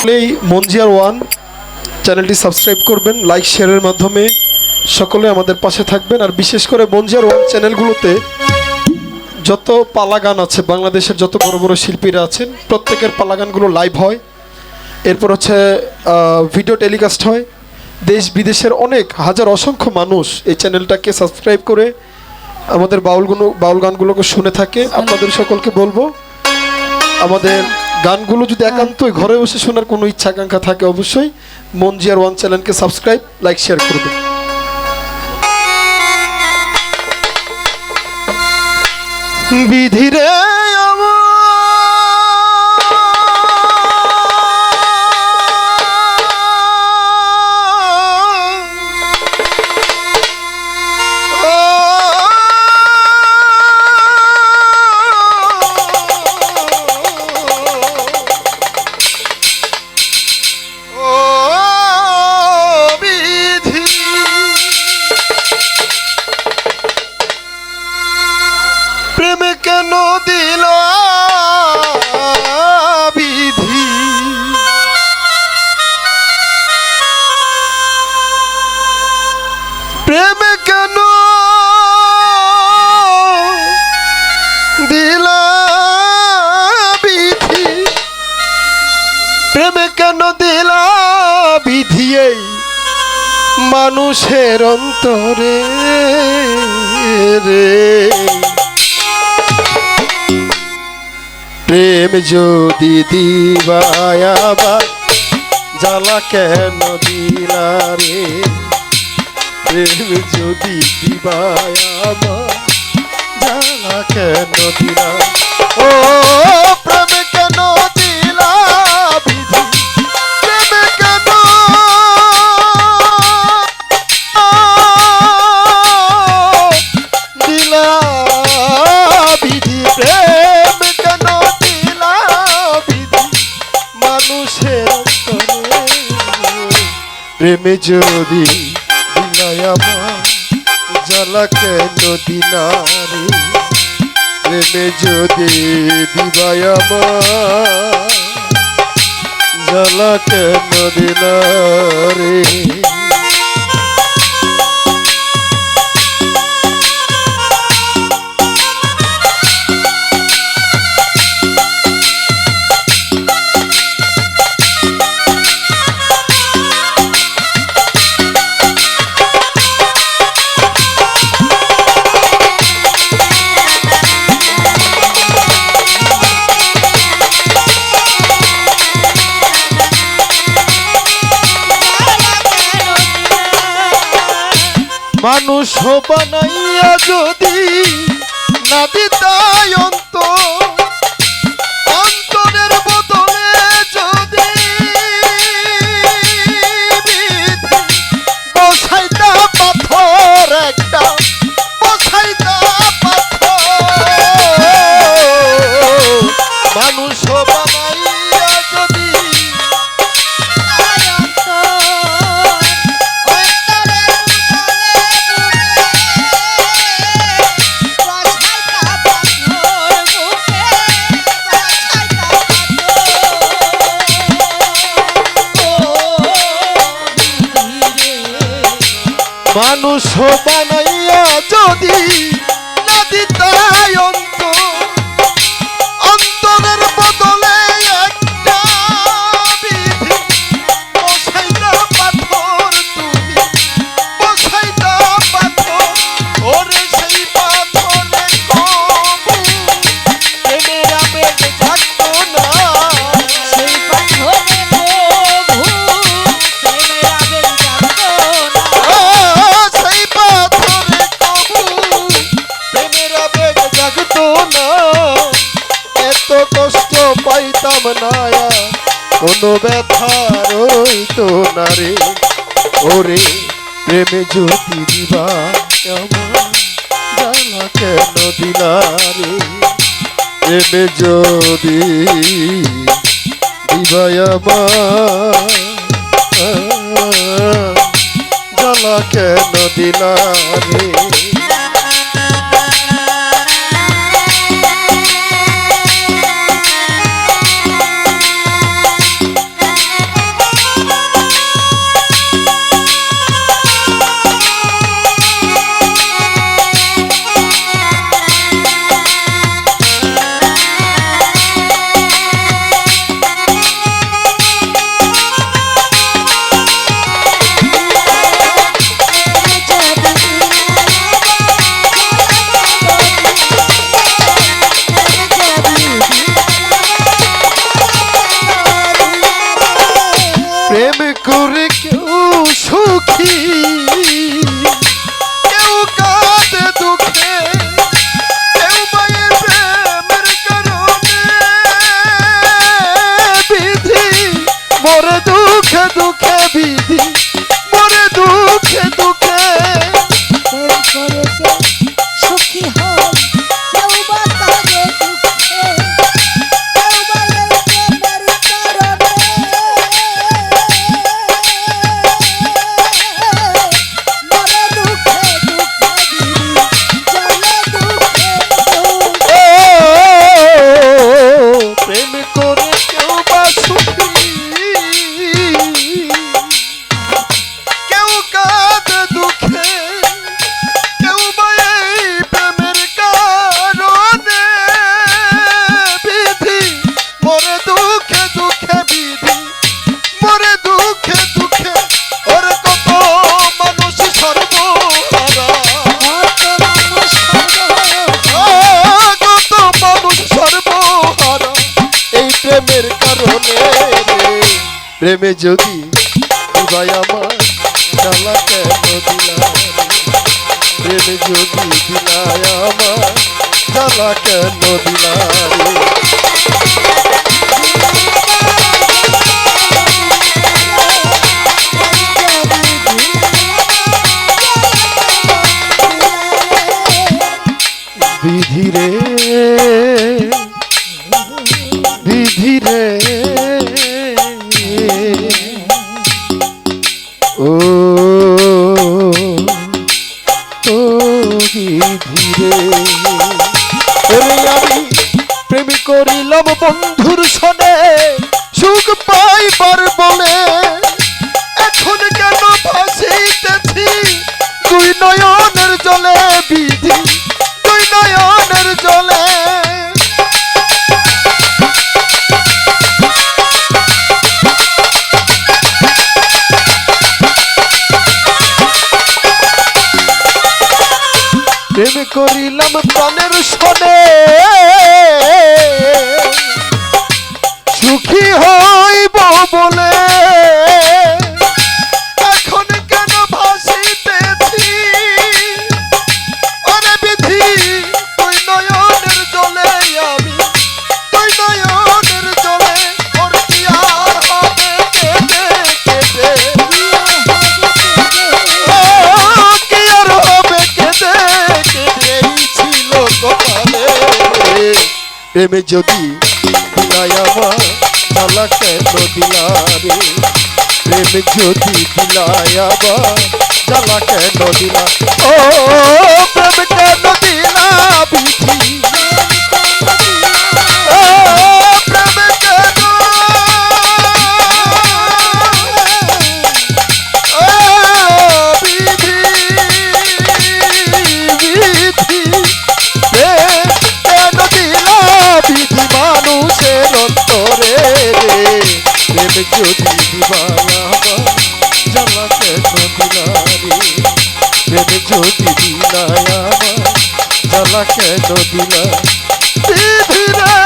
সকলেই মঞ্জিয়ার ওয়ান চ্যানেলটি সাবস্ক্রাইব করবেন, লাইক শেয়ারের মাধ্যমে সকলে আমাদের পাশে থাকবেন। আর বিশেষ করে মঞ্জিয়ার ওয়ান চ্যানেলগুলোতে যত পালা গান আছে, বাংলাদেশের যত বড় বড় শিল্পীরা আছেন প্রত্যেকের পালা গানগুলো লাইভ হয়। এরপর হচ্ছে ভিডিও টেলিকাস্ট হয়। দেশ বিদেশের অনেক হাজার অসংখ্য মানুষ এই চ্যানেলটাকে সাবস্ক্রাইব করে আমাদের বাউল গানগুলোকে শুনে থাকে। আপনাদের সকলকে বলবো, আমাদের গানগুলো যদি একান্তই ঘরে বসে শোনার কোনো ইচ্ছা আকাঙ্ক্ষা থাকে, অবশ্যই মঞ্জিয়ার ওয়ান চ্যানেলকে সাবস্ক্রাইব, লাইক, শেয়ার করবেন। বিধিরে কেন দিল বিধি, প্রেম কেন দিল বিধি, প্রেম কেন দিল বিধি এই মানুষের অন্তরে রে। প্রেম যদি দিবায় আবার জ্বালা কেন দিলা রে, প্রেম যদি দিবায় আবার জ্বালা কেন দিলা, ও প্রেম কেন দিলা বিধি, প্রেম কেন দিলা বিধি, প্রেম কেন প্রেমে যদি দিলাই আমার জ্বালা কেন দিলা রে, প্রেমে যদি দিবাই আমার জ্বালা কেন দিলা রে। মানুষ বানাইয়া যদি না দিতাই অন্তরের বদলে যদি বসাইতা পাথর একটা, বসাইতা পাথর, মানুষ বানাইয়া যদি মানুষ বানাইয়া যদি না দিতাই অন্তরের বদলে একটা বিধি, বসাইতা পাথর তুমি, বসাইতা পাথর, ওরে সেই পাথরে কবু প্রেমের আবেগ জাগতো না, সেই পাথরে কবু প্রেমের আবেগ জাগতো না, সেই পাথরে কবু প্রেমের আবেগ জাগতো না, এত কষ্ট পাইতাম না, কোনো ব্যথা রইতো না রে, ওরে প্রেমে যদি দিবা আমার জ্বালা কেন দিলা রে, প্রেমে যদি দিবা আমার জ্বালা কেন দিলা রে। দুঃখে বিধি মরে দুঃখে দুঃখে প্রেম করেছে সুখী হয় কেউ বা কাঁদে দুঃখে কেউ বা এই প্রেমের কারণে মরে দুঃখে দুঃখে বিধি চলে দুঃখে দুঃখে প্রেম করে কেউ বা সুখী কেউ কাঁদে দুঃখে কেউ বা এই প্রেমের কারণে বিধি মরে দুঃখে দুঃখে বিধি মরে দুঃখে দুঃখে ওর কত মানুষ সর্বহারা কত মানুষ কত মানুষ সর্বহারা এই প্রেমের কারণে প্রেমে যদি ভাই আমার জ্বালা কেন দিলা প্রেমে যদি দিলায় আমার জ্বালা কেন দিলা বিধিরে বিধিরে ও ও বিধিরে আমি প্রেম করিলাম বন্ধুর সনে সুখ পাইবার বলে এখন কেন ভাসিতেছি দুই নয়নের জলে বিধি দুই নয়নের জলে প্রেম করিলাম প্রাণের সনে সুখী হইব বলে এখন কেন ভাসিতেছি ওরে বিধি তুই নয়নের জলে আমি তুই নয়নের জলে ওর কি আর হবে কেঁদে কেঁদে কি আর হবে কেঁদে কেঁদে ছিল কপালে প্রেমে যদি দিলাই আমার জ্বালা কেন দিলা রে প্রেমে যদি দিলাই আবার জ্বালা কেন দিলা ও প্রেম কেন দিলা বিধি ও প্রেম কেন ও বিধি বিধি প্রেম কেন দিলা বিধি মানুষের অন্তরে রে প্রেম যদি দিবালা জ্বালা কেন দিলা রে প্রেম যদি দিলা আমার জ্বালা কেন দিলা বিধি রে